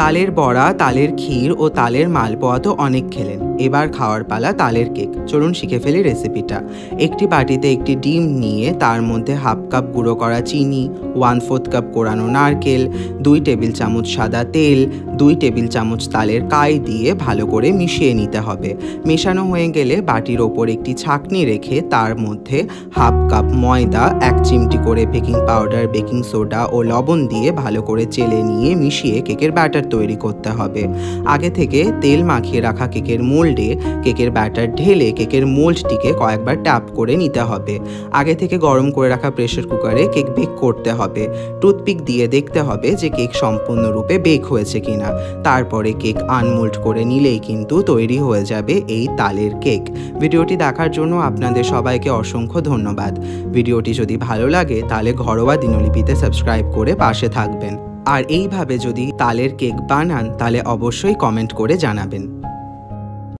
তালের বড়া, তালের ক্ষীর ও তালের মালপোয়া তো অনেক খেলেন, এবার খাওয়ার পালা তালের কেক। চলুন শিখে ফেলি রেসিপিটা। একটি বাটিতে একটি ডিম নিয়ে তার মধ্যে হাফ কাপ গুঁড়ো করা চিনি, 1/4 কাপ কোরানো নারকেল, 2 টেবিল চামচ সাদা তেল, 2 টেবিল চামচ তালের কাই দিয়ে ভালো করে মিশিয়ে নিতে হবে। মেশানো হয়ে গেলে বাটির ওপর একটি ছাঁকনি রেখে তার মধ্যে হাফ কাপ ময়দা, 1 চিমটি করে বেকিং পাউডার, বেকিং সোডা ও লবণ দিয়ে ভালো করে চেলে নিয়ে মিশিয়ে কেকের ব্যাটার তৈরি করতে হবে। আগে থেকে তেল মাখিয়ে রাখা কেকের মোল্ডে কেকের ব্যাটার ঢেলে কেকের মোল্ডটিকে কয়েকবার ট্যাপ করে নিতে হবে। আগে থেকে গরম করে রাখা প্রেসার কুকারে কেক বেক করতে হবে। টুথপিক দিয়ে দেখতে হবে যে কেক সম্পূর্ণরূপে বেক হয়েছে কিনা। তারপরে কেক আনমোল্ড করে নিলেই কিন্তু তৈরি হয়ে যাবে এই তালের কেক। ভিডিওটি দেখার জন্য আপনাদের সবাইকে অসংখ্য ধন্যবাদ। ভিডিওটি যদি ভালো লাগে তাহলে ঘরোয়া দিনলিপিতে সাবস্ক্রাইব করে পাশে থাকবেন। আর এইভাবে যদি তালের কেক বানান তাহলে অবশ্যই কমেন্ট করে জানাবেন।